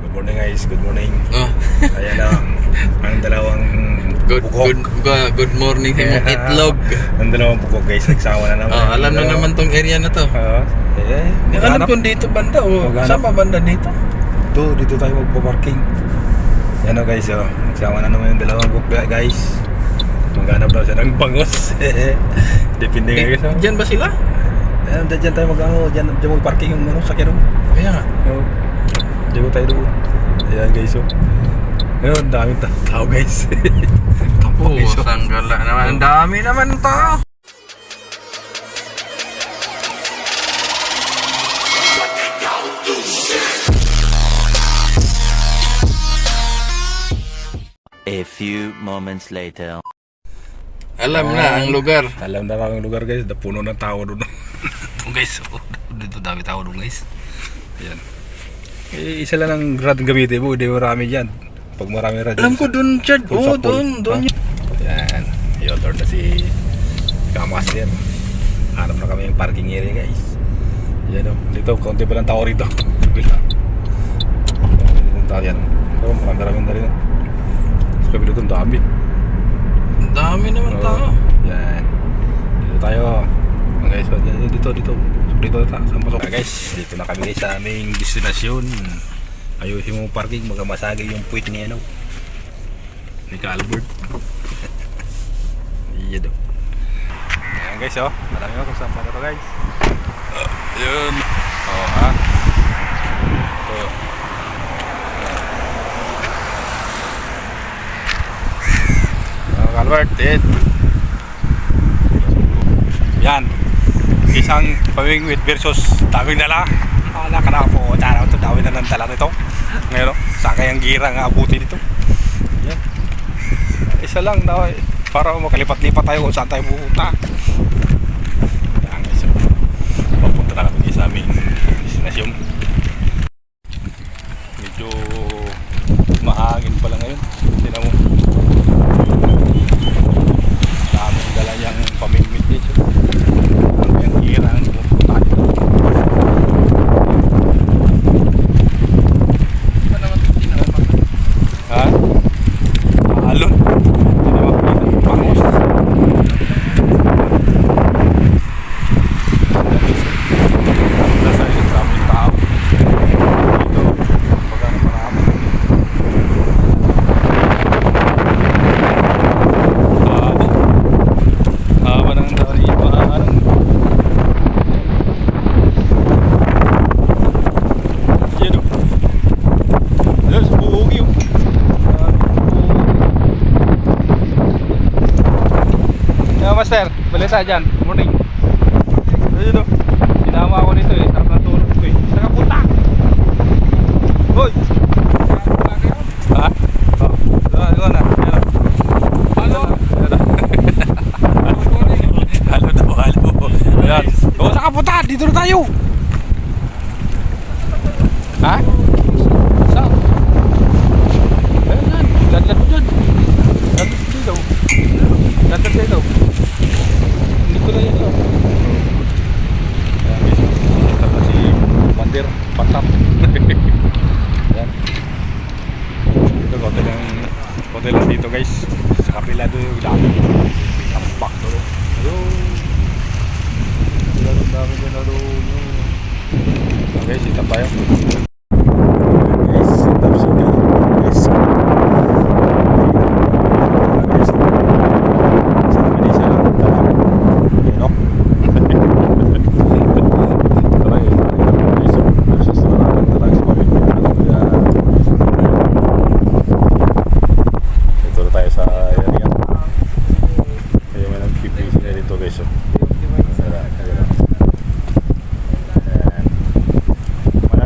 Good morning guys, good morning. Oh. Ayan na, ang dalawang bukok. Good morning sa mga itlog. Ang dalawang bukok guys, nagsama na naman. Oh, alam na naman tong area na to. Alam ko dito banda o saan pa banda dito? Dito tayo magpo-parking. Yan o guys, nagsama na naman yung dalawang bukok guys. Maghanap daw siya ng bangos. Depende nga guys. Diyan ba sila? Diyan tayo diyan mag-parking yung sakyan. Kaya nga. Diyan tayo doon. Ayan guys, ngayon, daming tao guys. Oo, sanggala naman. Ang dami naman tao. A few moments later. Alam na ang lugar. Alam na ang lugar guys, puno ng tao doon. Guys, dito dami tao doon guys. Ayan. Isa lang ang rad gamitin mo, hindi marami dyan. Pag marami rad. Alam ko doon, Chad. Oo, doon. Ayan, i-order na si Kamaster. Hanap na kami yung parking area guys. Ayan o, dito, konti pa lang tao rito. Bila. Konti ng tao yan. Pero marami na rin. Sa kabila doon, dami. Ang dami naman tao. Yan. Dito tayo. Guys, dito. Saan pasok? Guys, dito na kami guys sa aming destinasyon. Ayusin mo parking, magamasagay yung puwit ni ni Albert. Iya do. Ayan guys, alam nyo kung saan pa na to guys. Yun. Ha. Ito. Albert, yan. Isang pamingwit versus daming dala. Wala ka na po. Tara ito, dami na ng dala nito. Ngayon, sakay ang gira nga abuti dito. Yan. Isa lang na para makalipat-lipat tayo kung saan tayo pupunta. Yan guys. Papunta na kami sa aming destinasyon. Medyo mahangin pala ngayon. Tignan mo. Daming dala niyang pamingwit dito. Ang gira ang pupunta dito. Ha? Alon. Hindi ba? Pangos. Nasa isang daming tao. Dito. Pagkano marami. Haba ng dari. Anong yan o. Yan, buhog yun. Master, balita dyan. Good morning. Ayun o. Sinama ako nito sarap na tulog ko Saan ka punta? Hoy! Ha? Doon na. Halo? Halo daw, halo. Ayan. Saan ka punta? Dito na tayo. Ha? Saan? Ayan. Ladlad dyan. Ladlad dito. Ladlad dito. Hindi ko na yun. Ayan guys. Ito na si Mandir. Patap. Ayan. Ito hotel lang dito guys. Sa kapila doon yung dami. Tampak doon. Ang dami doon na doon. Okay, sit up tayo. Guys, sit up siya. Guys. Guys. Sa kami siya lang. You know? Ito na tayo sa area. Kaya may nag-pipis na dito guys.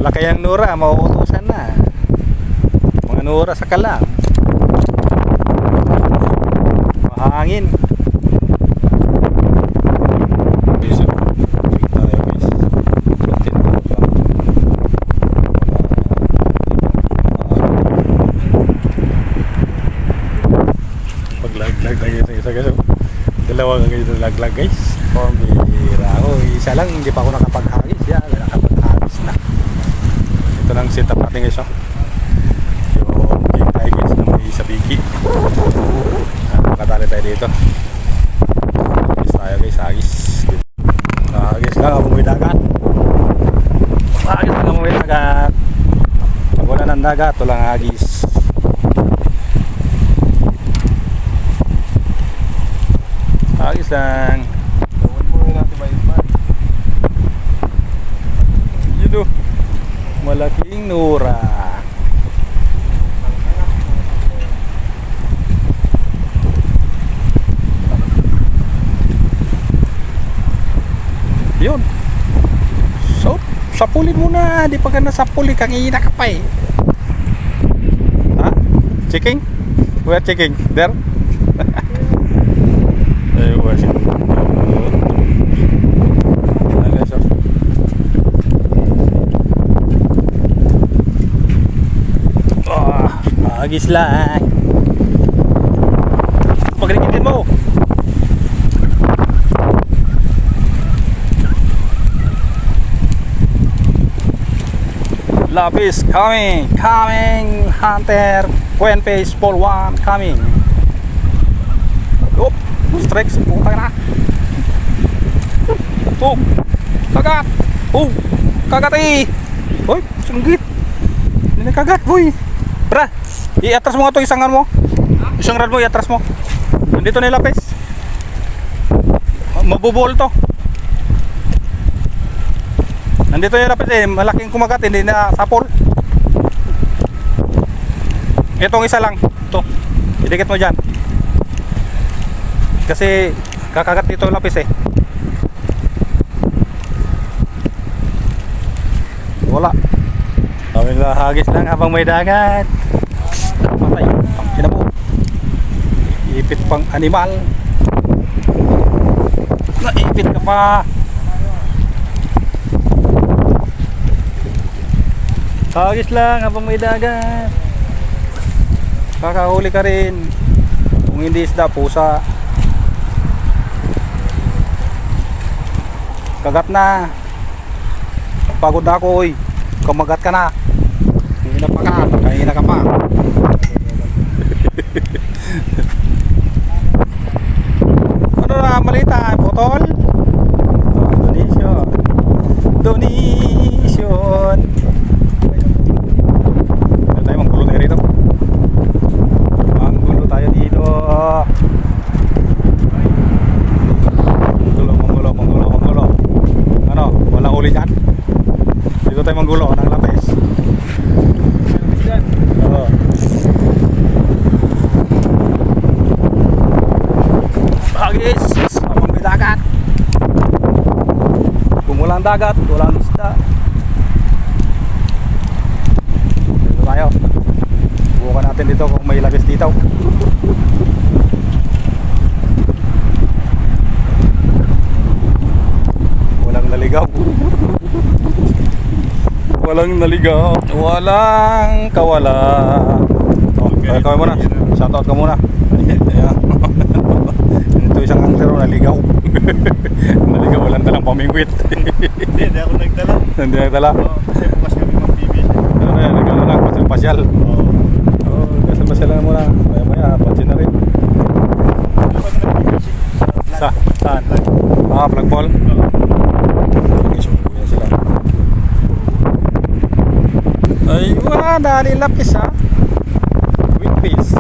Malaki ang Nora, mauutusan na. Mga Nora sa kalam. Mahangin. Pag-lag-lag tayo sa isa guys. Dalawa nga ganito lag-lag guys. Pambira. Isa lang, hindi pa ako nakapaghagis. Nakapag-hagis na. Ito lang setup natin guys. Dali tayo dito. Agis tayo guys, agis. Agis lang, amoy dagat. Agis lang, amoy dagat. Pag wala ng dagat, walang agis. Agis lang. Gawin mo natin ba yun, man? Yun o. Malaking nura. Yun. So, sapulin mo na. Di pa ka nasapuli. Kangina ka pa eh. Ha? Checking? Where checking? There? Ay, where checking? Agis lang. Pagrikitin mo. Lapis coming. Coming. Hunter. Quen Face Ball 1 coming. Oop. Strikes. Putang na. Oh. Kagat. Oh. Kagat eh. Hoy. Sunggit. Hindi na kagat boy. Bra. I-atras mo nga ito, isangan mo. Isang rad mo, i-atras mo. Nandito na yung lapis. Mabubol to. Nandito yung lapis eh. Malaking kumagat, hindi na sapol. Itong isa lang. Ito. Idikit mo dyan. Kasi kakagat dito yung lapis eh. Wala. Kami hagis lang habang may dagat. Patay. Ang mo. Ipit pang animal. Naipit ka pa. Hagis lang habang may dagat. Kakahuli ka rin. Kung hindi isda, pusa. Kagat na. Pagod na ako oy. Kumagat ka na. Hina pa ka. Kahina ka pa. Ano na malita? Putol? Donation. Donation. Ano tayo manggulo tayo rito? Manggulo tayo dito. Manggulo. Ano? Walang uli dyan? Dito tayo manggulo ng lapis. Oo. Hagis! Habang may dagat. Kung walang dagat, walang isda. Dito tayo. Bukan natin dito kung may lapis dito. Walang naligaw. Walang naligaw. Walang kawala. Oh, kawin mo na. Shoutout ka muna. Ito isang anglero naligaw. Naligaw, walang dalang pamingwit. Hindi ako nagdala. Hindi nagdala. Kasi bukas kami magbibili. Ano yan, nagdala na lang. Pasyal. Oo, pasyal lang muna. Maya, pansin na rin. Saan? Ah, flagpole? Sila. Ay, wala, dali lapis ha. With face.